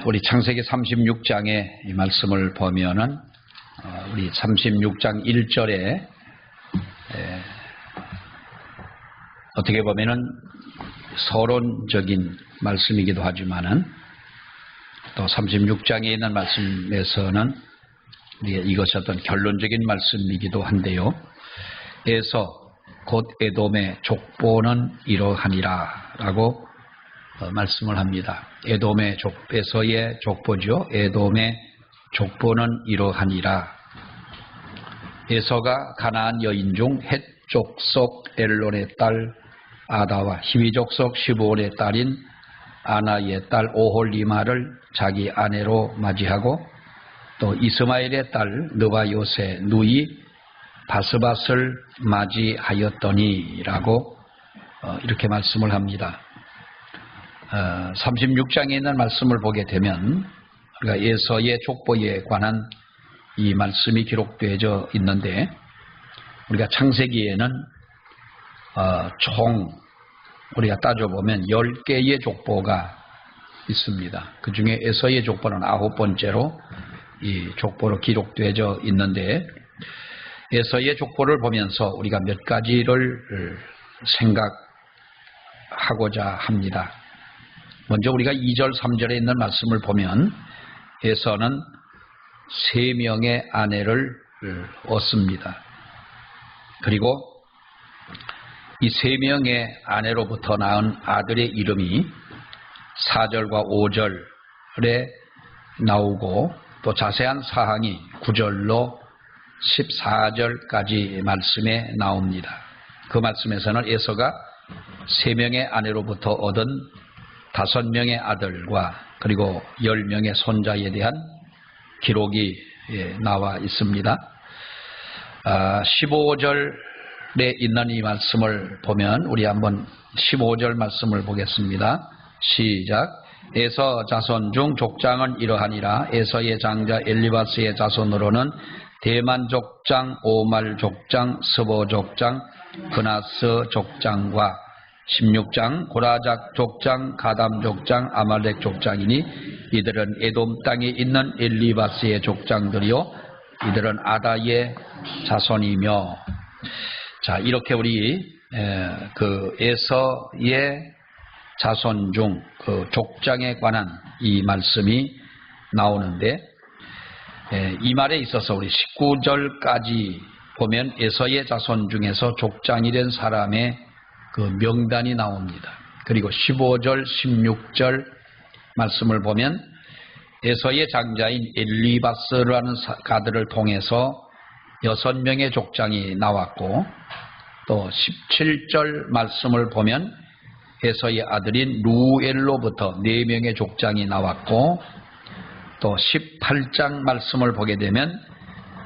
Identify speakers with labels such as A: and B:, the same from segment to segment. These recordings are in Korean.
A: 우리 창세기 36장의 이 말씀을 보면은 우리 36장 1절에 어떻게 보면은 서론적인 말씀이기도 하지만은 또 36장에 있는 말씀에서는 이것이 어떤 결론적인 말씀이기도 한데요. 에서 곧 에돔의 족보는 이러하니라 라고 말씀을 합니다. 에서의 족보죠. 에돔의 족보는 이러하니라. 에서가 가나안 여인 중 헷 족속 엘론의 딸 아다와 히위 족속 시브온의 딸인 아나의 딸 오홀리마를 자기 아내로 맞이하고 또 이스마엘의 딸 느바요세 누이 바스밧을 맞이하였더니라고 이렇게 말씀을 합니다. 36장에 있는 말씀을 보게 되면 우리가 에서의 족보에 관한 이 말씀이 기록되어 있는데 우리가 창세기에는 총 우리가 따져보면 10개의 족보가 있습니다. 그 중에 에서의 족보는 9번째로 이 족보로 기록되어 있는데 에서의 족보를 보면서 우리가 몇 가지를 생각하고자 합니다. 먼저 우리가 2절 3절에 있는 말씀을 보면 에서는 3명의 아내를 얻습니다. 그리고 이 3명의 아내로부터 낳은 아들의 이름이 4절과 5절에 나오고 또 자세한 사항이 9절로 14절까지 말씀에 나옵니다. 그 말씀에서는 에서가 3명의 아내로부터 얻은 5명의 아들과 그리고 10명의 손자에 대한 기록이 나와 있습니다. 15절에 있는 이 말씀을 보면 우리 한번 15절 말씀을 보겠습니다. 시작. 에서 자손 중 족장은 이러하니라. 에서의 장자 엘리바스의 자손으로는 대만 족장, 오말 족장, 스보 족장, 그나스 족장과 16장 고라작 족장, 가담 족장, 아말렉 족장이니 이들은 에돔 땅에 있는 엘리바스의 족장들이요 이들은 아다의 자손이며. 자, 이렇게 우리 그 에서의 자손 중 그 족장에 관한 이 말씀이 나오는데 이 말에 있어서 우리 19절까지 보면 에서의 자손 중에서 족장이 된 사람의 그 명단이 나옵니다. 그리고 15절, 16절 말씀을 보면 에서의 장자인 엘리바스라는 가드를 통해서 6명의 족장이 나왔고 또 17절 말씀을 보면 에서의 아들인 루엘로부터 4명의 족장이 나왔고 또 18장 말씀을 보게 되면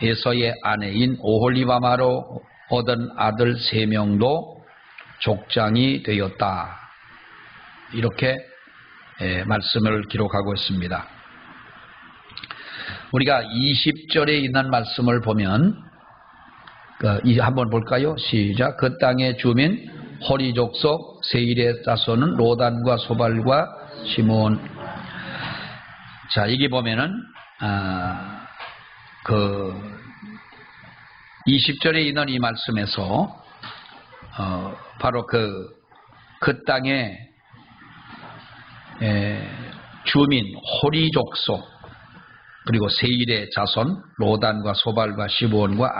A: 에서의 아내인 오홀리바마로 얻은 아들 3명도 족장이 되었다. 이렇게 말씀을 기록하고 있습니다. 우리가 20절에 있는 말씀을 보면 한번 볼까요? 시작. 그 땅의 주민 호리 족속 세일의 자손은 로단과 소발과 시몬. 자, 여기 보면은 그 20절에 있는 이 말씀에서 바로 그 땅의 주민 호리 족속 그리고 세일의 자손 로단과 소발과 시브온과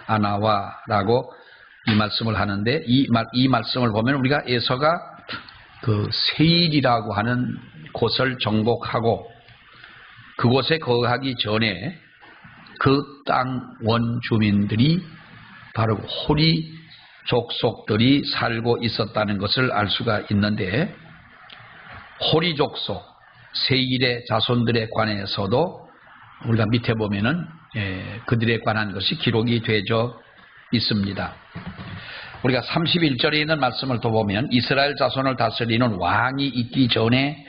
A: 아나와라고 이 말씀을 하는데 이 말씀을 보면 우리가 에서가 그 세일이라고 하는 곳을 정복하고 그곳에 거하기 전에 그 땅 원주민들이 바로 호리 족속들이 살고 있었다는 것을 알 수가 있는데 호리 족속 세일의 자손들에 관해서도 우리가 밑에 보면은 그들에 관한 것이 기록이 되어 있습니다. 우리가 31절에 있는 말씀을 또 보면 이스라엘 자손을 다스리는 왕이 있기 전에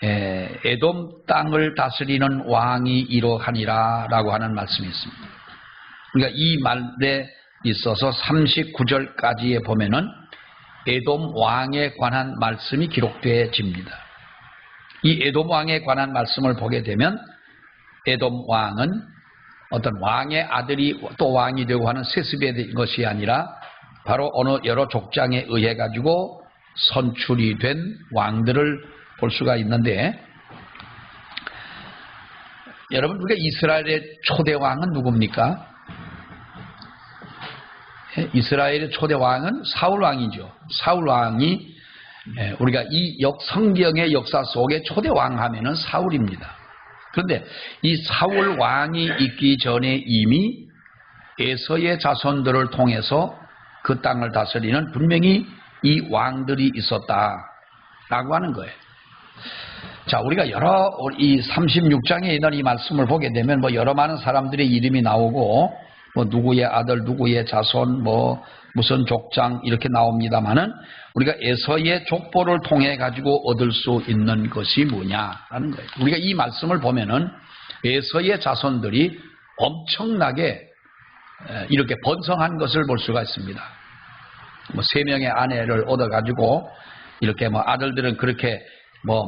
A: 에돔 땅을 다스리는 왕이 이러하니라 라고 하는 말씀이 있습니다. 그러니까 이 말에 있어서 39절까지에 보면은 에돔 왕에 관한 말씀이 기록되어집니다. 이 에돔 왕에 관한 말씀을 보게 되면 에돔 왕은 어떤 왕의 아들이 또 왕이 되고 하는 세습의 것이 아니라 바로 어느 여러 족장에 의해 가지고 선출이 된 왕들을 볼 수가 있는데, 여러분, 우리가 이스라엘의 초대 왕은 누굽니까? 이스라엘의 초대 왕은 사울 왕이죠. 사울 왕이 우리가 이 성경의 역사 속에 초대 왕 하면은 사울입니다. 그런데 이 사울 왕이 있기 전에 이미 에서의 자손들을 통해서 그 땅을 다스리는 분명히 이 왕들이 있었다라고 하는 거예요. 자, 우리가 이 36장에 있는 이 말씀을 보게 되면 여러 많은 사람들의 이름이 나오고 누구의 아들, 누구의 자손, 무슨 족장 이렇게 나옵니다만은 우리가 에서의 족보를 통해 가지고 얻을 수 있는 것이 뭐냐라는 거예요. 우리가 이 말씀을 보면은 에서의 자손들이 엄청나게 이렇게 번성한 것을 볼 수가 있습니다. 3명의 아내를 얻어 가지고 이렇게 아들들은 그렇게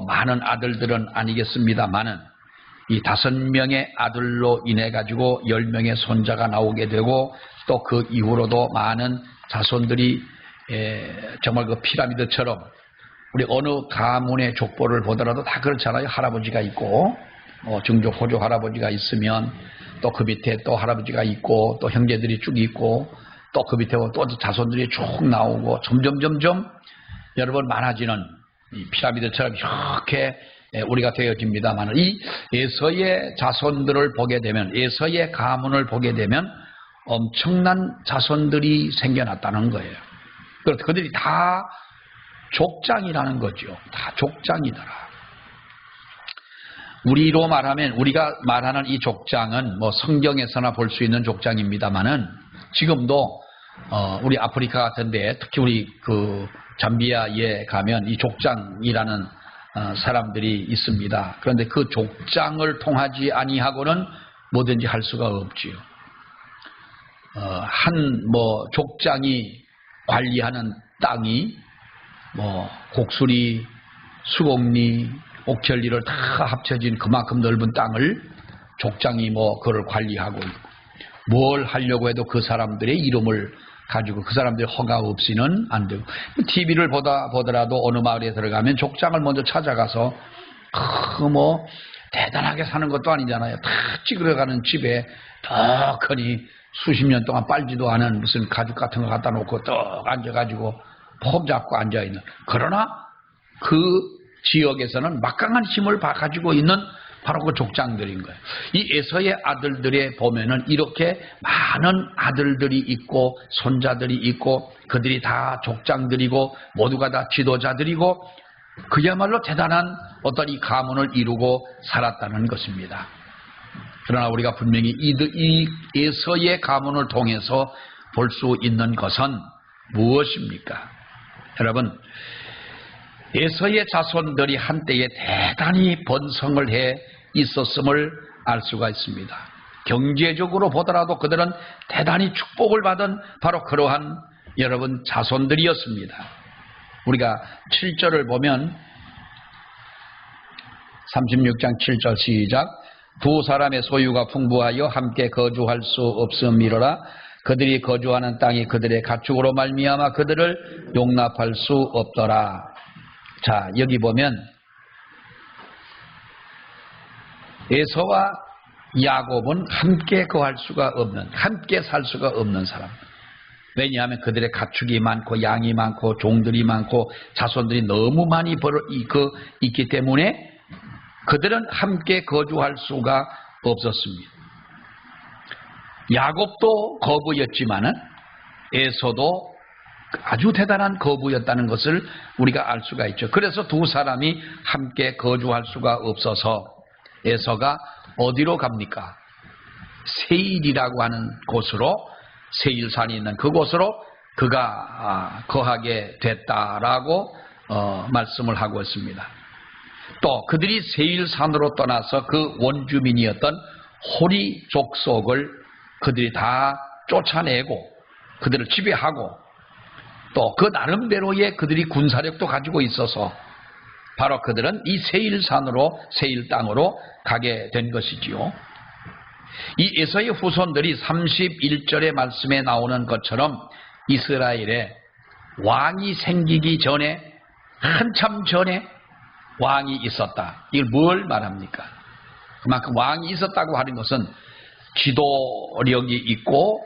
A: 많은 아들들은 아니겠습니다만은 이 5명의 아들로 인해 가지고 10명의 손자가 나오게 되고 또 그 이후로도 많은 자손들이 정말 그 피라미드처럼 우리 어느 가문의 족보를 보더라도 다 그렇잖아요. 할아버지가 있고 증조 고조 할아버지가 있으면 또 그 밑에 또 할아버지가 있고 또 형제들이 쭉 있고 또 그 밑에 또 자손들이 쭉 나오고 점점 여러분 많아지는 이 피라미드처럼 이렇게 우리가 되어집니다만, 이 에서의 자손들을 보게 되면, 에서의 가문을 보게 되면 엄청난 자손들이 생겨났다는 거예요. 그들이 다 족장이라는 거죠. 다 족장이더라. 우리로 말하면, 우리가 말하는 이 족장은 성경에서나 볼 수 있는 족장입니다만은 지금도 우리 아프리카 같은데 특히 우리 그 잠비아에 가면 이 족장이라는 사람들이 있습니다. 그런데 그 족장을 통하지 아니하고는 뭐든지 할 수가 없지요. 족장이 관리하는 땅이 곡수리, 수곡리, 옥천리를 다 합쳐진 그만큼 넓은 땅을 족장이 그걸 관리하고 있고, 뭘 하려고 해도 그 사람들의 이름을 가지고 그 사람들의 허가 없이는 안 되고, TV를 보더라도 어느 마을에 들어가면 족장을 먼저 찾아가서 대단하게 사는 것도 아니잖아요. 다 찌그러가는 집에 더 크니 수십 년 동안 빨지도 않은 무슨 가죽 같은 거 갖다 놓고 떡 앉아가지고 폼 잡고 앉아있는, 그러나 그 지역에서는 막강한 힘을 가지고 있는 바로 그 족장들인 거예요. 이 에서의 아들들에 보면은 이렇게 많은 아들들이 있고 손자들이 있고 그들이 다 족장들이고 모두가 다 지도자들이고 그야말로 대단한 어떤 이 가문을 이루고 살았다는 것입니다. 그러나 우리가 분명히 이 에서의 가문을 통해서 볼 수 있는 것은 무엇입니까? 여러분, 에서의 자손들이 한때에 대단히 번성을 해 있었음을 알 수가 있습니다. 경제적으로 보더라도 그들은 대단히 축복을 받은 바로 그러한 여러분 자손들이었습니다. 우리가 7절을 보면 36장 7절 시작. 두 사람의 소유가 풍부하여 함께 거주할 수 없음이로라. 그들이 거주하는 땅이 그들의 가축으로 말미암아 그들을 용납할 수 없더라. 자, 여기 보면 에서와 야곱은 함께 거할 수가 없는, 함께 살 수가 없는 사람. 왜냐하면 그들의 가축이 많고 양이 많고 종들이 많고 자손들이 너무 많이 있기 때문에 그들은 함께 거주할 수가 없었습니다. 야곱도 거부였지만은 에서도 아주 대단한 거부였다는 것을 우리가 알 수가 있죠. 그래서 두 사람이 함께 거주할 수가 없어서 에서가 어디로 갑니까? 세일이라고 하는 곳으로, 세일산이 있는 그곳으로 그가 거하게 됐다라고 말씀을 하고 있습니다. 또 그들이 세일산으로 떠나서 그 원주민이었던 호리 족속을 그들이 다 쫓아내고 그들을 지배하고 또 그 나름대로의 그들이 군사력도 가지고 있어서 바로 그들은 이 세일산으로 세일 땅으로 가게 된 것이지요. 이 에서의 후손들이 31절의 말씀에 나오는 것처럼 이스라엘에 왕이 생기기 전에 한참 전에 왕이 있었다. 이걸 뭘 말합니까? 그만큼 왕이 있었다고 하는 것은 지도력이 있고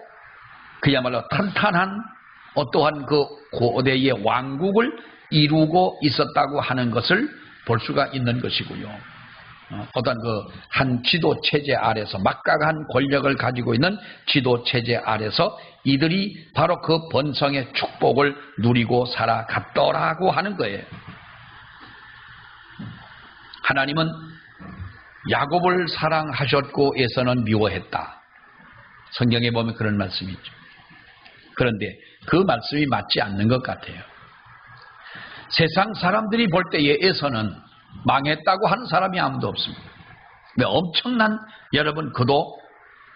A: 그야말로 탄탄한 어떠한 그 고대의 왕국을 이루고 있었다고 하는 것을 볼 수가 있는 것이고요. 어떤 그 한 지도 체제 아래서 막강한 권력을 가지고 있는 지도 체제 아래서 이들이 바로 그 번성의 축복을 누리고 살아갔더라고 하는 거예요. 하나님은 야곱을 사랑하셨고 에서는 미워했다. 성경에 보면 그런 말씀이 있죠. 그런데 그 말씀이 맞지 않는 것 같아요. 세상 사람들이 볼 때에 에서는 망했다고 하는 사람이 아무도 없습니다. 엄청난 여러분 그도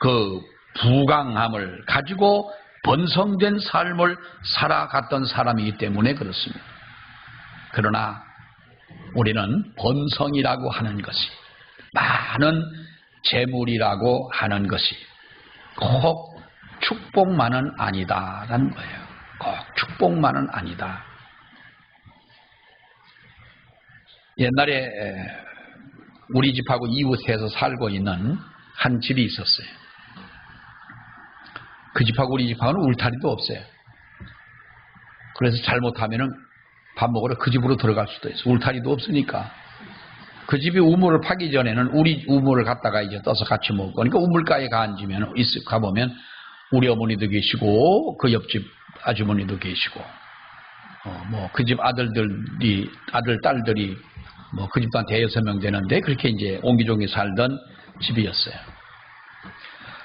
A: 그 부강함을 가지고 번성된 삶을 살아갔던 사람이기 때문에 그렇습니다. 그러나 우리는 번성이라고 하는 것이 많은 재물이라고 하는 것이 꼭 축복만은 아니다라는 거예요. 꼭 축복만은 아니다. 옛날에 우리 집하고 이웃에서 살고 있는 한 집이 있었어요. 그 집하고 우리 집하고는 울타리도 없어요. 그래서 잘못하면은 밥 먹으러 그 집으로 들어갈 수도 있어요. 울타리도 없으니까. 그 집이 우물을 파기 전에는 우리 우물을 갖다가 이제 떠서 같이 먹고, 그러니까 우물가에 가보면 우리 어머니도 계시고 그 옆집 아주머니도 계시고 뭐 그 집 딸들이 뭐 그 집도 한 5-6명 되는데 그렇게 이제 옹기종기 살던 집이었어요.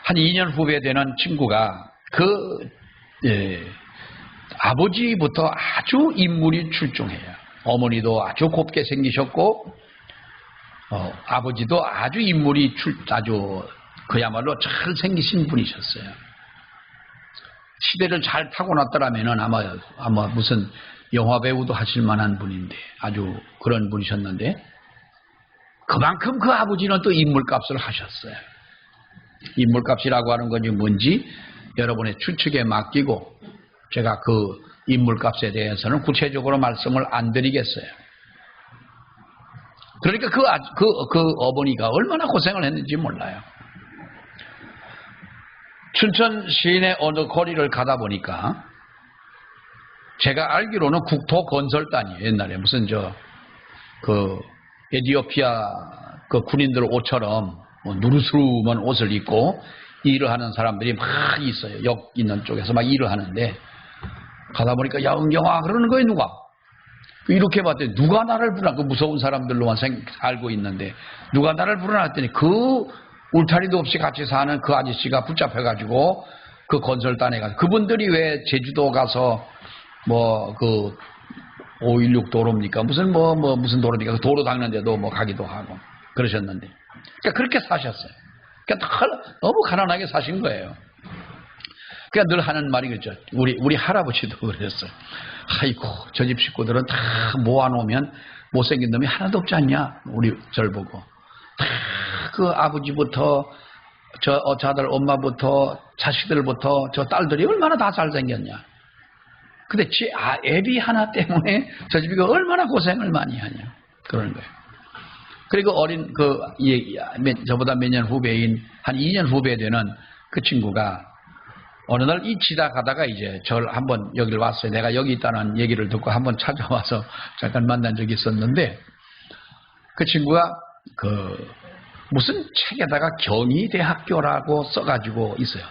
A: 한 2년 후배 되는 친구가 아버지부터 아주 인물이 출중해요. 어머니도 아주 곱게 생기셨고 아버지도 아주 인물이 아주 그야말로 잘 생기신 분이셨어요. 시대를 잘 타고났더라면은 아마 무슨 영화 배우도 하실 만한 분인데 아주 그런 분이셨는데 그만큼 그 아버지는 또 인물값을 하셨어요. 인물값이라고 하는 건지 뭔지 여러분의 추측에 맡기고 제가 그 인물값에 대해서는 구체적으로 말씀을 안 드리겠어요. 그러니까 그 어머니가 얼마나 고생을 했는지 몰라요. 춘천 시내 어느 거리를 가다 보니까 제가 알기로는 국토건설단이에요. 옛날에 무슨 그 에티오피아 그 군인들 옷처럼 누르스름한 옷을 입고 일을 하는 사람들이 막 있어요. 역 있는 쪽에서 막 일을 하는데 가다 보니까 야 은경아 그러는 거예요. 누가 이렇게 봤더니 누가 나를 부르나 그 무서운 사람들로만 알고 있는데 누가 나를 부르나 했더니 그 울타리도 없이 같이 사는 그 아저씨가 붙잡혀가지고 그 건설단에 가서 그분들이 왜 제주도 가서 뭐 그 516 도로입니까? 무슨 무슨 도로입니까? 그 도로 닦는데도 뭐 가기도 하고 그러셨는데 그러니까 그렇게 사셨어요. 그러니까 너무 가난하게 사신 거예요. 그러니까 늘 하는 말이 그렇죠. 우리 할아버지도 그랬어요. 아이고 저 집 식구들은 다 모아놓으면 못생긴 놈이 하나도 없지 않냐? 우리 절 보고 그 아버지부터 저 자들 엄마부터 자식들부터 저 딸들이 얼마나 다 잘생겼냐? 근데 애비 하나 때문에 저 집이 얼마나 고생을 많이 하냐? 그러는 거예요. 그리고 저보다 몇 년 후배인 한 2년 후배 되는 그 친구가 어느 날 이 지나가다가 이제 저를 한번 여기를 왔어요. 내가 여기 있다는 얘기를 듣고 한번 찾아와서 잠깐 만난 적이 있었는데 그 친구가 무슨 책에다가 경희대학교라고 써가지고 있어요.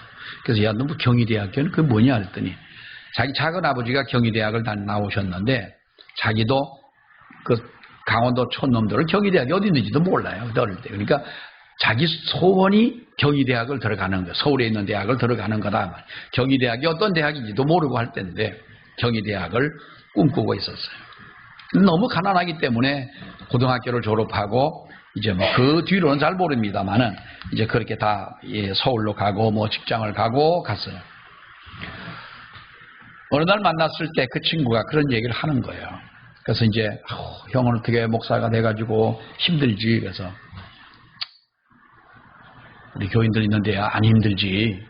A: 그래서 야, 너 뭐 경희대학교는 그게 뭐냐 했더니 자기 작은 아버지가 경희대학을 나오셨는데 자기도 그 강원도 촌놈들은 경희대학이 어디 있는지도 몰라요. 어릴 때. 그러니까 자기 소원이 경희대학을 들어가는 거예요. 서울에 있는 대학을 들어가는 거다. 경희대학이 어떤 대학인지도 모르고 할 때인데 경희대학을 꿈꾸고 있었어요. 너무 가난하기 때문에 고등학교를 졸업하고 이제 뭐 그 뒤로는 잘 모릅니다만은 이제 그렇게 다 서울로 가고 뭐 직장을 가고 갔어요. 어느 날 만났을 때 그 친구가 그런 얘기를 하는 거예요. 그래서 이제 형은 어떻게 목사가 돼가지고 힘들지. 그래서 우리 교인들 있는데 안 힘들지.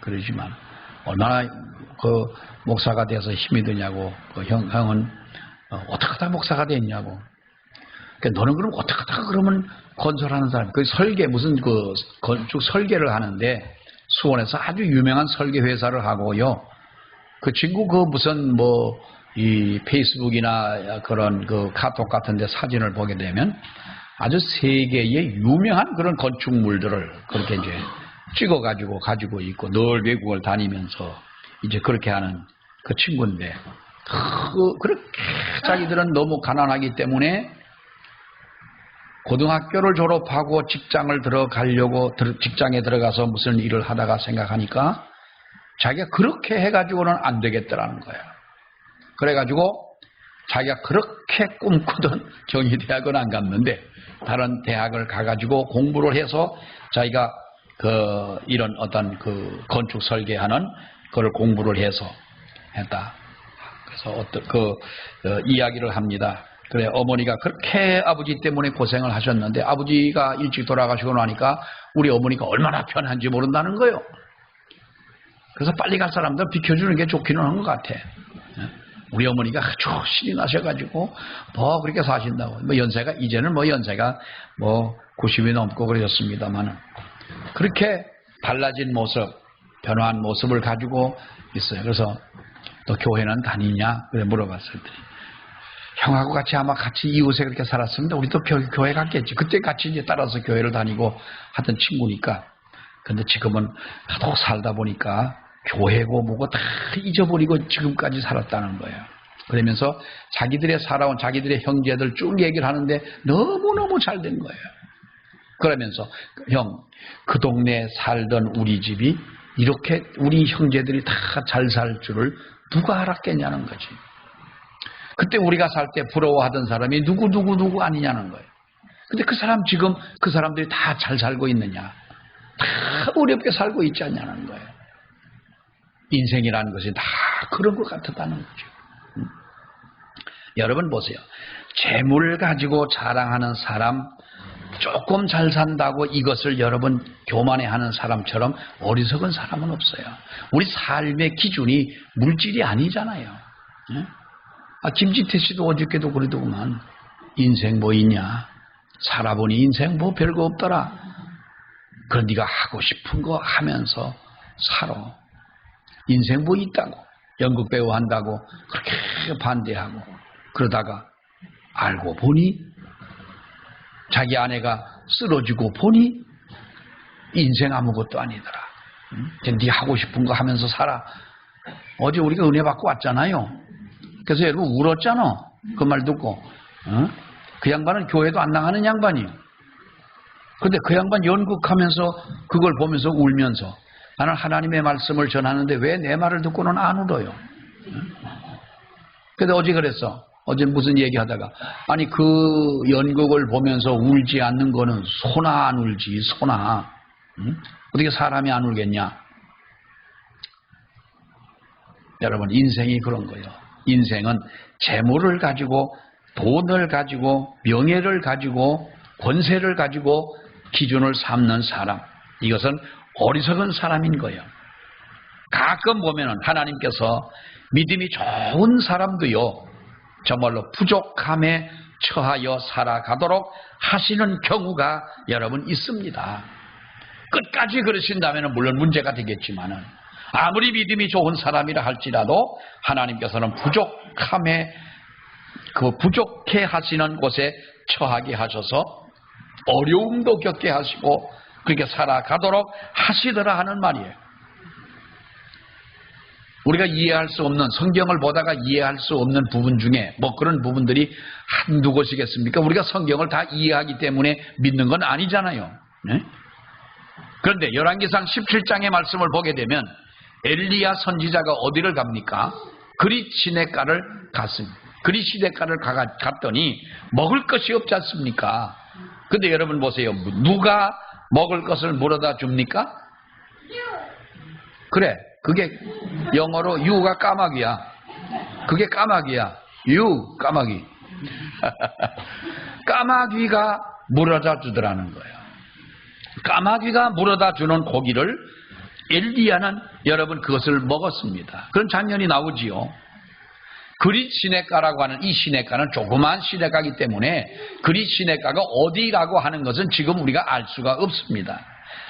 A: 그러지만 얼마나 그 목사가 돼서 힘이 드냐고. 그 형은 어떻게 하다 목사가 됐냐고. 그러니까 너는 그럼 어떻게 하다가 그러면 건설하는 사람, 그 설계 무슨 그 건축 설계를 하는데 수원에서 아주 유명한 설계 회사를 하고요. 그 친구 그 무슨 뭐 이 페이스북이나 그런 그 카톡 같은데 사진을 보게 되면 아주 세계의 유명한 그런 건축물들을 그렇게 이제 찍어가지고 가지고 있고 늘 외국을 다니면서 이제 그렇게 하는 그 친구인데 그렇게 자기들은 너무 가난하기 때문에 고등학교를 졸업하고 직장을 들어가려고 직장에 들어가서 무슨 일을 하다가 생각하니까 자기가 그렇게 해가지고는 안 되겠더라는 거예요. 그래가지고 자기가 그렇게 꿈꾸던 경희대학은 안 갔는데 다른 대학을 가가지고 공부를 해서 자기가 그 이런 어떤 그 건축 설계하는 그걸 공부를 해서 했다. 그래서 어떤 그 이야기를 합니다. 그래 어머니가 그렇게 아버지 때문에 고생을 하셨는데 아버지가 일찍 돌아가시고 나니까 우리 어머니가 얼마나 편한지 모른다는 거예요. 그래서 빨리 갈 사람들 비켜주는 게 좋기는 한 것 같아. 우리 어머니가 아주 신이 나셔가지고 뭐 그렇게 사신다고. 뭐 연세가 이제는 뭐 연세가 뭐 90이 넘고 그러셨습니다만은 그렇게 달라진 모습, 변화한 모습을 가지고 있어요. 그래서 또 교회는 다니냐? 그래 물어봤을 때 형하고 같이 아마 같이 이웃에 그렇게 살았습니다. 우리도 교회 갔겠지. 그때 같이 이제 따라서 교회를 다니고 하던 친구니까. 근데 지금은 하도 살다 보니까 교회고 뭐고 다 잊어버리고 지금까지 살았다는 거예요. 그러면서 자기들의 살아온 자기들의 형제들 쭉 얘기를 하는데 너무너무 잘 된 거예요. 그러면서 형, 그 동네에 살던 우리 집이 이렇게 우리 형제들이 다 잘 살 줄을 누가 알았겠냐는 거지. 그때 우리가 살 때 부러워하던 사람이 누구 아니냐는 거예요. 근데 그 사람 지금 그 사람들이 다 잘 살고 있느냐. 다 어렵게 살고 있지 않냐는 거예요. 인생이라는 것이 다 그런 것 같았다는 거죠. 여러분 보세요. 재물을 가지고 자랑하는 사람, 조금 잘 산다고 이것을 여러분 교만해하는 사람처럼 어리석은 사람은 없어요. 우리 삶의 기준이 물질이 아니잖아요. 김지태 씨도 어저께도 그러더구만. 인생 뭐 있냐? 살아보니 인생 뭐 별거 없더라. 그럼 네가 하고 싶은 거 하면서 살아. 인생 뭐 있다고. 연극 배우 한다고 그렇게 반대하고 그러다가 알고 보니 자기 아내가 쓰러지고 보니 인생 아무것도 아니더라. 네 하고 싶은 거 하면서 살아. 어제 우리가 은혜 받고 왔잖아요. 그래서 여러분 울었잖아. 그 말 듣고. 그 양반은 교회도 안 나가는 양반이에요. 그런데 그 양반 연극하면서 그걸 보면서 울면서 나는 하나님의 말씀을 전하는데 왜 내 말을 듣고는 안 울어요. 근데 어제 그랬어. 어제 무슨 얘기하다가 아니 그 연극을 보면서 울지 않는 거는 소나 안 울지 소나. 어떻게 사람이 안 울겠냐. 여러분 인생이 그런 거예요. 인생은 재물을 가지고 돈을 가지고 명예를 가지고 권세를 가지고 기준을 삼는 사람, 이것은 어리석은 사람인 거예요. 가끔 보면은 하나님께서 믿음이 좋은 사람도요 정말로 부족함에 처하여 살아가도록 하시는 경우가 여러분 있습니다. 끝까지 그러신다면 물론 문제가 되겠지만은 아무리 믿음이 좋은 사람이라 할지라도 하나님께서는 부족함에 그 부족해 하시는 곳에 처하게 하셔서 어려움도 겪게 하시고 그렇게 살아가도록 하시더라 하는 말이에요. 우리가 이해할 수 없는 성경을 보다가 이해할 수 없는 부분 중에 뭐 그런 부분들이 한두 곳이겠습니까? 우리가 성경을 다 이해하기 때문에 믿는 건 아니잖아요. 네? 그런데 열왕기상 17장의 말씀을 보게 되면 엘리야 선지자가 어디를 갑니까? 그릿 시냇가를 갔습니다. 그릿 시냇가를 갔더니 먹을 것이 없지 않습니까? 근데 여러분 보세요. 누가 먹을 것을 물어다 줍니까? 그래. 그게 영어로 유가 까마귀야. 그게 까마귀야. 유, 까마귀. 까마귀가 물어다 주더라는 거예요. 까마귀가 물어다 주는 고기를 엘리야는 여러분 그것을 먹었습니다. 그런 장면이 나오지요. 그릿 시냇가라고 하는 이 시냇가는 조그만 시냇가이기 때문에 그릿 시냇가가 어디라고 하는 것은 지금 우리가 알 수가 없습니다.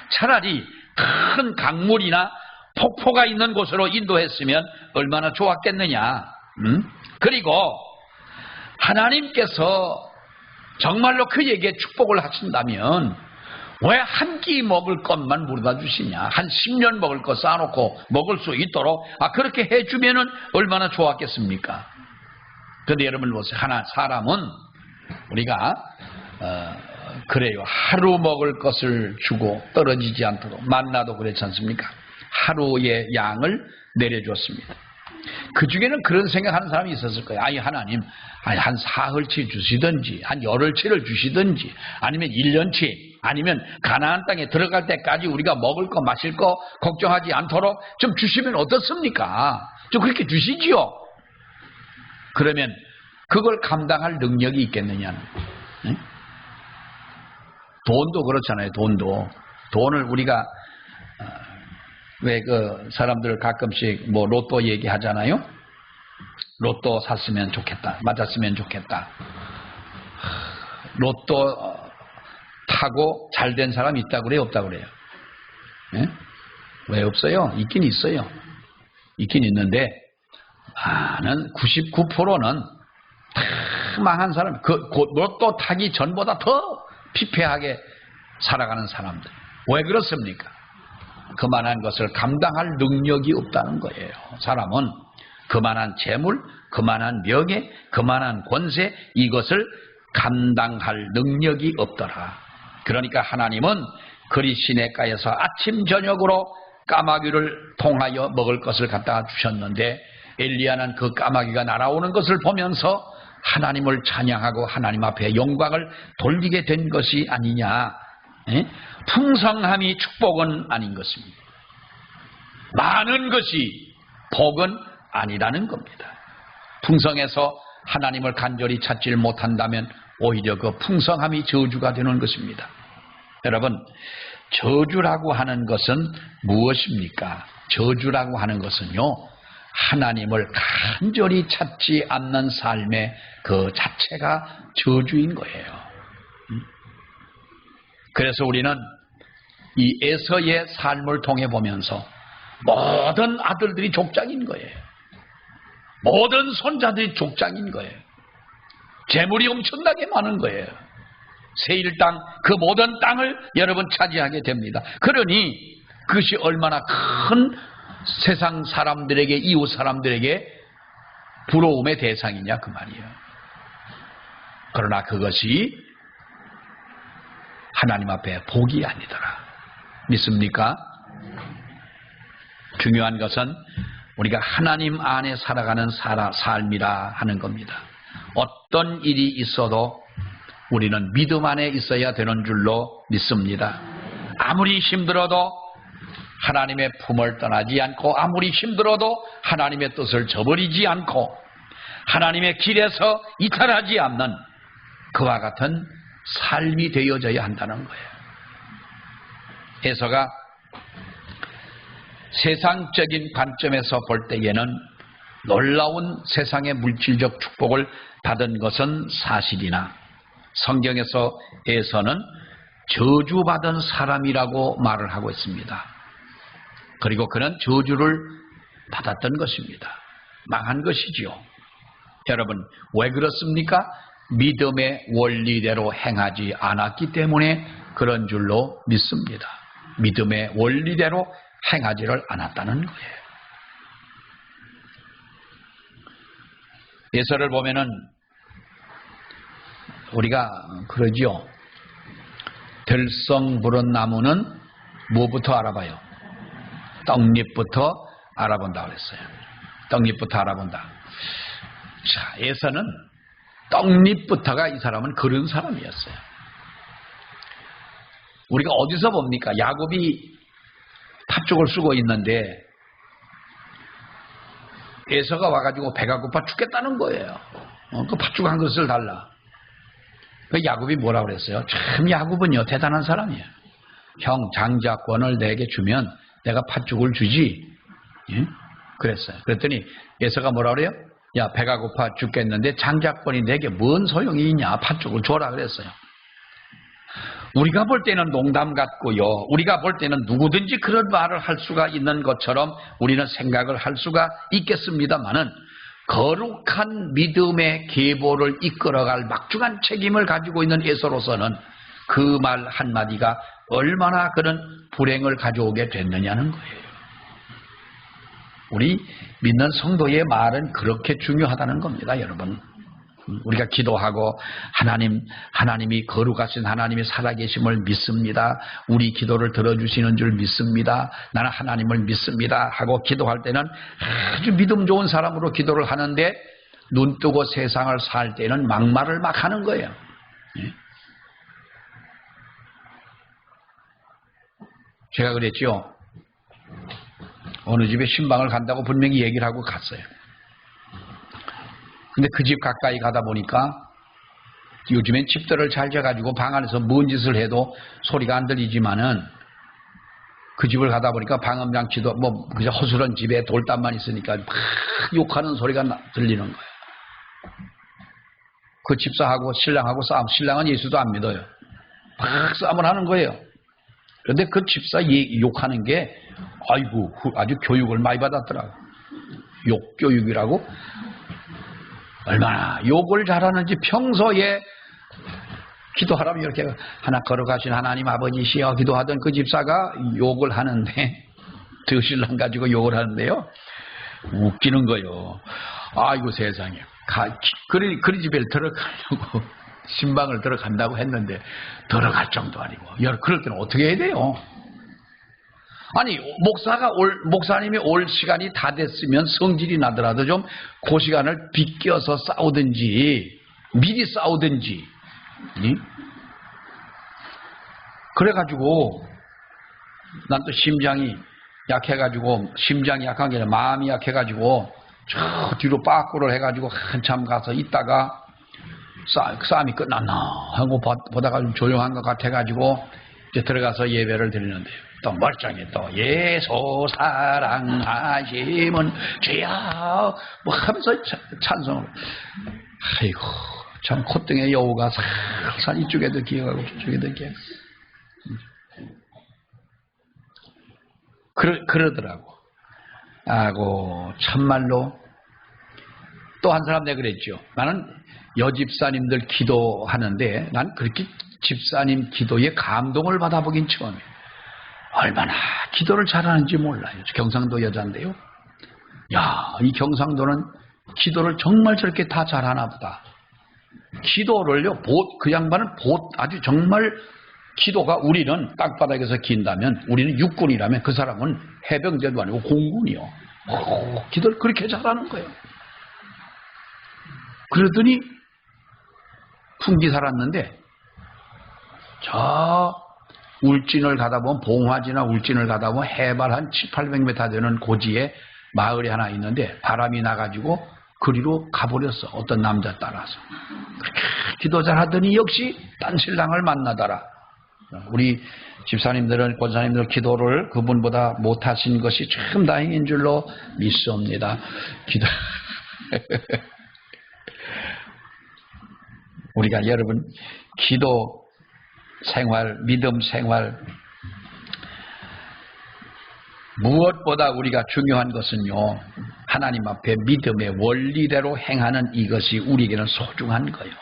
A: 차라리 큰 강물이나 폭포가 있는 곳으로 인도했으면 얼마나 좋았겠느냐. 그리고 하나님께서 정말로 그에게 축복을 하신다면 왜 한 끼 먹을 것만 물어다 주시냐. 한 10년 먹을 것 쌓아놓고 먹을 수 있도록 그렇게 해주면은 얼마나 좋았겠습니까? 그런데 여러분 보세요. 사람은 우리가 그래요. 하루 먹을 것을 주고 떨어지지 않도록 만나도 그렇지 않습니까? 하루의 양을 내려줬습니다. 그 중에는 그런 생각하는 사람이 있었을 거예요. 하나님, 한 사흘치 주시든지, 한 열흘치를 주시든지, 아니면 1년치, 아니면 가나안 땅에 들어갈 때까지 우리가 먹을 거, 마실 거 걱정하지 않도록 좀 주시면 어떻습니까? 좀 그렇게 주시지요. 그러면 그걸 감당할 능력이 있겠느냐는. 네? 돈도 그렇잖아요. 돈을 우리가 왜 그 사람들 가끔씩 뭐 로또 얘기하잖아요. 로또 샀으면 좋겠다. 맞았으면 좋겠다. 로또 타고 잘된 사람이 있다고 그래요? 없다고 그래요? 네? 왜 없어요? 있긴 있어요. 있긴 있는데 많은 99%는 다 망한 사람, 로또 타기 전보다 더 피폐하게 살아가는 사람들. 왜 그렇습니까? 그만한 것을 감당할 능력이 없다는 거예요. 사람은 그만한 재물, 그만한 명예, 그만한 권세, 이것을 감당할 능력이 없더라. 그러니까 하나님은 그릿 시냇가에서 아침 저녁으로 까마귀를 통하여 먹을 것을 갖다 주셨는데 엘리야는 그 까마귀가 날아오는 것을 보면서 하나님을 찬양하고 하나님 앞에 영광을 돌리게 된 것이 아니냐. 풍성함이 축복은 아닌 것입니다. 많은 것이 복은 아니라는 겁니다. 풍성해서 하나님을 간절히 찾지 못한다면 오히려 그 풍성함이 저주가 되는 것입니다. 여러분, 저주라고 하는 것은 무엇입니까? 저주라고 하는 것은요, 하나님을 간절히 찾지 않는 삶의 그 자체가 저주인 거예요. 그래서 우리는 이 에서의 삶을 통해 보면서 모든 아들들이 족장인 거예요. 모든 손자들이 족장인 거예요. 재물이 엄청나게 많은 거예요. 세일 땅, 그 모든 땅을 여러분 차지하게 됩니다. 그러니 그것이 얼마나 큰 세상 사람들에게, 이웃 사람들에게 부러움의 대상이냐 그 말이에요. 그러나 그것이 하나님 앞에 복이 아니더라. 믿습니까? 중요한 것은 우리가 하나님 안에 살아가는 삶이라 하는 겁니다. 어떤 일이 있어도 우리는 믿음 안에 있어야 되는 줄로 믿습니다. 아무리 힘들어도 하나님의 품을 떠나지 않고, 아무리 힘들어도 하나님의 뜻을 저버리지 않고, 하나님의 길에서 이탈하지 않는 그와 같은 삶이 되어져야 한다는 거예요. 에서가 세상적인 관점에서 볼 때에는 놀라운 세상의 물질적 축복을 받은 것은 사실이나 성경에서 에서는 저주받은 사람이라고 말을 하고 있습니다. 그리고 그는 저주를 받았던 것입니다. 망한 것이지요. 여러분, 왜 그렇습니까? 믿음의 원리대로 행하지 않았기 때문에 그런 줄로 믿습니다. 믿음의 원리대로 행하지를 않았다는 거예요. 예서를 보면은 우리가 그러지요. 들성 부른 나무는 뭐부터 알아봐요? 떡잎부터 알아본다고 그랬어요. 떡잎부터 알아본다. 자, 에서는 떡잎부터가 이 사람은 그런 사람이었어요. 우리가 어디서 봅니까? 야곱이 팥죽을 쓰고 있는데 에서가 와가지고 배가 고파 죽겠다는 거예요. 그 팥죽 한 그릇을 달라. 그 야곱이 뭐라고 그랬어요? 참 야곱은요 대단한 사람이에요. 형 장자권을 내게 주면 내가 팥죽을 주지. 예? 그랬어요. 그랬더니 에서가 뭐라 그래요? 야 배가 고파 죽겠는데 장자권이 내게 뭔 소용이 있냐. 팥죽을 줘라 그랬어요. 우리가 볼 때는 농담 같고요. 우리가 볼 때는 누구든지 그런 말을 할 수가 있는 것처럼 우리는 생각을 할 수가 있겠습니다마는 거룩한 믿음의 계보를 이끌어갈 막중한 책임을 가지고 있는 에서로서는 그 말 한마디가 얼마나 그런 불행을 가져오게 됐느냐는 거예요. 우리 믿는 성도의 말은 그렇게 중요하다는 겁니다, 여러분. 우리가 기도하고 하나님이 거룩하신 하나님이 살아계심을 믿습니다. 우리 기도를 들어주시는 줄 믿습니다. 나는 하나님을 믿습니다 하고 기도할 때는 아주 믿음 좋은 사람으로 기도를 하는데 눈 뜨고 세상을 살 때는 막말을 막 하는 거예요. 예? 제가 그랬죠. 어느 집에 신방을 간다고 분명히 얘기를 하고 갔어요. 근데 그 집 가까이 가다 보니까 요즘엔 집들을 잘 져가지고 방 안에서 뭔 짓을 해도 소리가 안 들리지만은 그 집을 가다 보니까 방음장치도 뭐 그저 허술한 집에 돌담만 있으니까 막 욕하는 소리가 들리는 거예요. 그 집사하고 신랑하고 싸움. 신랑은 예수도 안 믿어요. 막 싸움을 하는 거예요. 그런데 그 집사 욕하는 게 아이고 아주 교육을 많이 받았더라고. 욕교육이라고. 얼마나 욕을 잘하는지 평소에 기도하라면 이렇게 하나 거룩하신 하나님 아버지시여 기도하던 그 집사가 욕을 하는데 그 신랑 가지고 욕을 하는데요. 웃기는 거요. 아이고 세상에. 그리 집에 들어가려고 신방을 들어간다고 했는데 들어갈 정도 아니고. 그럴 때는 어떻게 해야 돼요? 아니 목사님이 올 시간이 다 됐으면 성질이 나더라도 좀 그 시간을 비껴서 싸우든지 미리 싸우든지. 그래가지고 난 또 심장이 약해가지고 심장이 약한 게 아니라 마음이 약해가지고 저 뒤로 빠꾸를 해가지고 한참 가서 있다가 싸움이 끝났나 하고 보다가 좀 조용한 것 같아가지고 이제 들어가서 예배를 드리는데 또 멀쩡히 또 예수 사랑하심은 죄야 뭐 하면서 찬송을. 아이고 참 콧등에 여우가 살살 이쪽에도 기어가고 저쪽에도 기어가고 그러더라고. 아고 참말로. 또 한 사람 내가 그랬죠. 나는 여집사님들 기도하는데 난 그렇게 집사님 기도에 감동을 받아보긴 처음이에요. 얼마나 기도를 잘하는지 몰라요. 경상도 여자인데요. 야, 이 경상도는 기도를 정말 저렇게 다 잘하나 보다. 기도를요, 그 양반은 아주 정말 기도가 우리는 땅바닥에서 긴다면 우리는 육군이라면 그 사람은 해병대도 아니고 공군이요. 기도를 그렇게 잘하는 거예요. 그러더니 풍기 살았는데 저 울진을 가다 보면 봉화지나 울진을 가다 보면 해발 한 700~800m 되는 고지에 마을이 하나 있는데 바람이 나가지고 그리로 가버렸어. 어떤 남자 따라서. 그렇게 기도 잘하더니 역시 딴 신랑을 만나더라. 우리 집사님들은 권사님들 기도를 그분보다 못하신 것이 참 다행인 줄로 믿습니다. 기도 우리가 여러분 기도 생활, 믿음 생활 무엇보다 우리가 중요한 것은요. 하나님 앞에 믿음의 원리대로 행하는 이것이 우리에게는 소중한 거예요.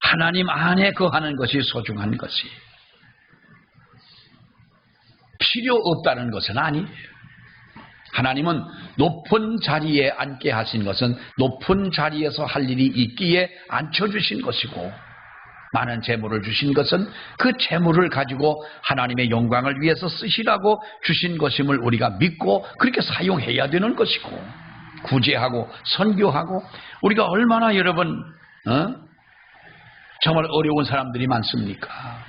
A: 하나님 안에 거하는 것이 소중한 것이 필요 없다는 것은 아니에요. 하나님은 높은 자리에 앉게 하신 것은 높은 자리에서 할 일이 있기에 앉혀주신 것이고 많은 재물을 주신 것은 그 재물을 가지고 하나님의 영광을 위해서 쓰시라고 주신 것임을 우리가 믿고 그렇게 사용해야 되는 것이고 구제하고 선교하고 우리가 얼마나 여러분 정말 어려운 사람들이 많습니까?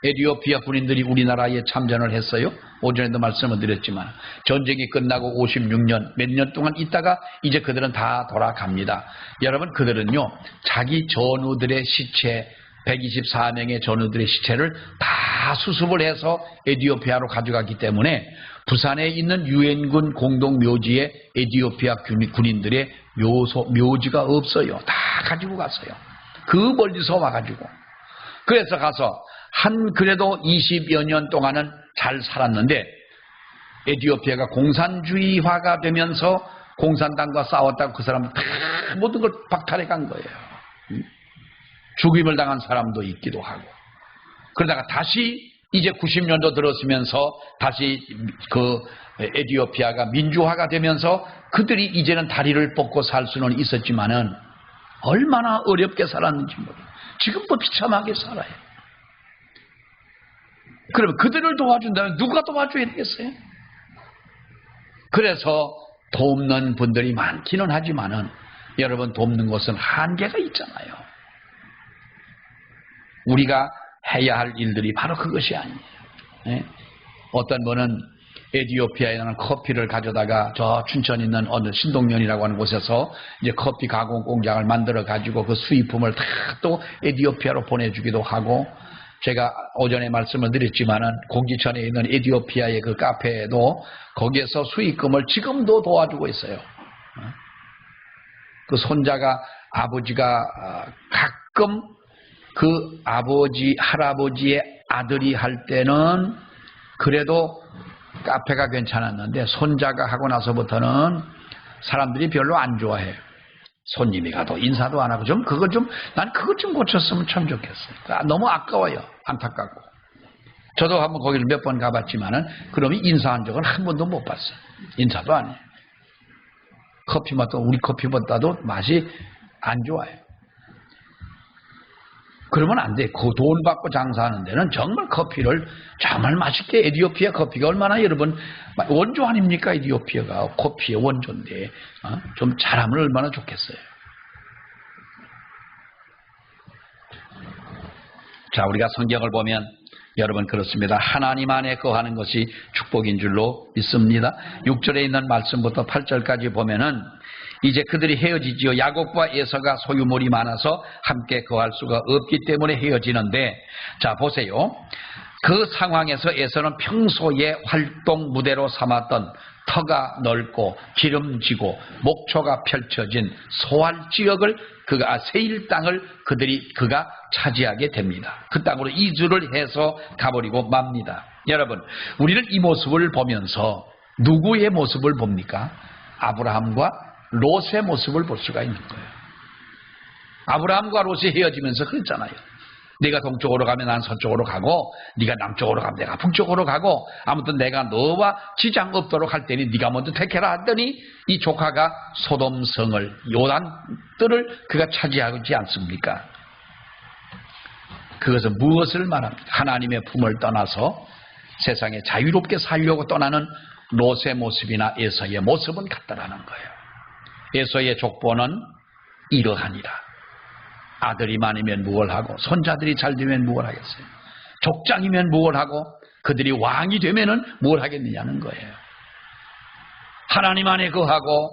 A: 에티오피아 군인들이 우리나라에 참전을 했어요. 오전에도 말씀을 드렸지만 전쟁이 끝나고 56년 몇 년 동안 있다가 이제 그들은 다 돌아갑니다. 여러분, 그들은요 자기 전우들의 시체 124명의 전우들의 시체를 다 수습을 해서 에티오피아로 가져갔기 때문에 부산에 있는 유엔군 공동묘지에 에티오피아 군인들의 묘지가 없어요. 다 가지고 갔어요. 그 멀리서 와가지고. 그래서 가서 그래도 20여 년 동안은 잘 살았는데 에티오피아가 공산주의화가 되면서 공산당과 싸웠다고 그 사람은 다 모든 걸 박탈해 간 거예요. 죽임을 당한 사람도 있기도 하고. 그러다가 다시 이제 90년도 들었으면서 다시 그 에티오피아가 민주화가 되면서 그들이 이제는 다리를 뻗고 살 수는 있었지만은 얼마나 어렵게 살았는지 모르겠어요. 지금도 비참하게 살아요. 그러면 그들을 도와준다면 누가 도와줘야 되겠어요? 그래서 돕는 분들이 많기는 하지만은 여러분, 돕는 것은 한계가 있잖아요. 우리가 해야 할 일들이 바로 그것이 아니에요. 네? 어떤 분은 에티오피아에 있는 커피를 가져다가 저 춘천에 있는 어느 신동면이라고 하는 곳에서 이제 커피 가공 공장을 만들어 가지고 그 수입품을 다 또 에티오피아로 보내주기도 하고, 제가 오전에 말씀을 드렸지만은 공지천에 있는 에티오피아의 그 카페에도 거기에서 수익금을 지금도 도와주고 있어요. 그 손자가 아버지가 가끔 그 아버지, 할아버지의 아들이 할 때는 그래도 카페가 괜찮았는데 손자가 하고 나서부터는 사람들이 별로 안 좋아해요. 손님이 가도 인사도 안 하고 난 그것 좀 고쳤으면 참 좋겠어요. 너무 아까워요. 안타깝고. 저도 한번 거기를 몇 번 가봤지만은 그놈이 인사한 적은 한 번도 못 봤어요. 인사도 안 해요. 커피 맛도 우리 커피보다도 맛이 안 좋아요. 그러면 안 돼. 그 돈 받고 장사하는 데는 정말 커피를 정말 맛있게, 에티오피아 커피가 얼마나 여러분 원조 아닙니까? 에티오피아가 커피의 원조인데 좀 잘하면 얼마나 좋겠어요. 자, 우리가 성경을 보면 여러분 그렇습니다. 하나님 안에 거하는 것이 축복인 줄로 믿습니다. 6절에 있는 말씀부터 8절까지 보면은 이제 그들이 헤어지지요. 야곱과 에서가 소유물이 많아서 함께 거할 수가 없기 때문에 헤어지는데, 자 보세요. 그 상황에서 에서는 평소에 활동 무대로 삼았던 터가 넓고 기름지고 목초가 펼쳐진 소할 지역을 세일 땅을 그가 차지하게 됩니다. 그 땅으로 이주를 해서 가버리고 맙니다. 여러분, 우리는 이 모습을 보면서 누구의 모습을 봅니까? 아브라함과 롯의 모습을 볼 수가 있는 거예요. 아브라함과 롯이 헤어지면서 그랬잖아요. 네가 동쪽으로 가면 난 서쪽으로 가고, 네가 남쪽으로 가면 내가 북쪽으로 가고, 아무튼 내가 너와 지장 없도록 할 테니 네가 먼저 택해라 했더니 이 조카가 소돔성을, 요단들을 그가 차지하지 않습니까? 그것은 무엇을 말합니까? 하나님의 품을 떠나서 세상에 자유롭게 살려고 떠나는 롯의 모습이나 에서의 모습은 같다라는 거예요. 에서의 족보는 이러하니라. 아들이 많으면 무엇을 하고 손자들이 잘 되면 무엇을 하겠어요? 족장이면 무엇을 하고 그들이 왕이 되면은 뭘 하겠느냐는 거예요. 하나님 안에 거하고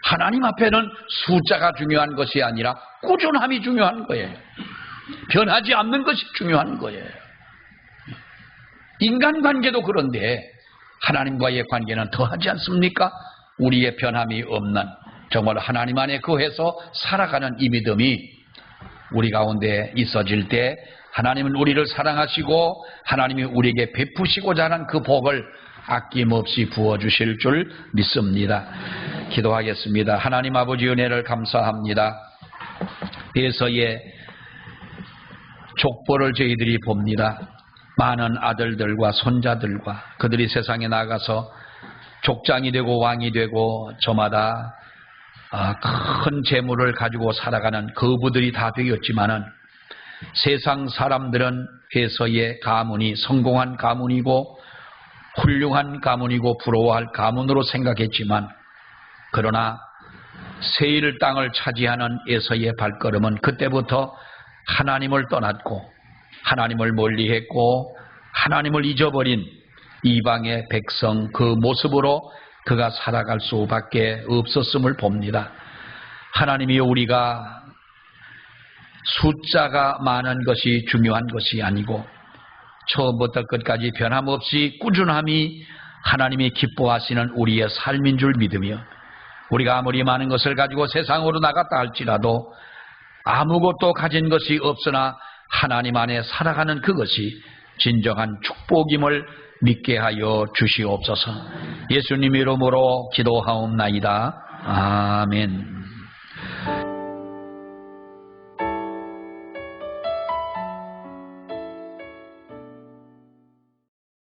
A: 하나님 앞에는 숫자가 중요한 것이 아니라 꾸준함이 중요한 거예요. 변하지 않는 것이 중요한 거예요. 인간관계도 그런데 하나님과의 관계는 더하지 않습니까? 우리의 변함이 없는 정말 하나님 안에 거해서 살아가는 이 믿음이 우리 가운데 있어질 때 하나님은 우리를 사랑하시고 하나님이 우리에게 베푸시고자 하는 그 복을 아낌없이 부어주실 줄 믿습니다. 기도하겠습니다. 하나님 아버지 은혜를 감사합니다. 에서의 족보를 저희들이 봅니다. 많은 아들들과 손자들과 그들이 세상에 나가서 족장이 되고 왕이 되고 저마다 큰 재물을 가지고 살아가는 거부들이 다 되었지만은 세상 사람들은 에서의 가문이 성공한 가문이고 훌륭한 가문이고 부러워할 가문으로 생각했지만, 그러나 세일 땅을 차지하는 에서의 발걸음은 그때부터 하나님을 떠났고 하나님을 멀리했고 하나님을 잊어버린 이방의 백성 그 모습으로 그가 살아갈 수밖에 없었음을 봅니다. 하나님이 우리가 숫자가 많은 것이 중요한 것이 아니고 처음부터 끝까지 변함없이 꾸준함이 하나님이 기뻐하시는 우리의 삶인 줄 믿으며 우리가 아무리 많은 것을 가지고 세상으로 나갔다 할지라도 아무것도 가진 것이 없으나 하나님 안에 살아가는 그것이 진정한 축복임을 믿게 하여 주시옵소서. 예수님 이름으로 기도하옵나이다. 아멘.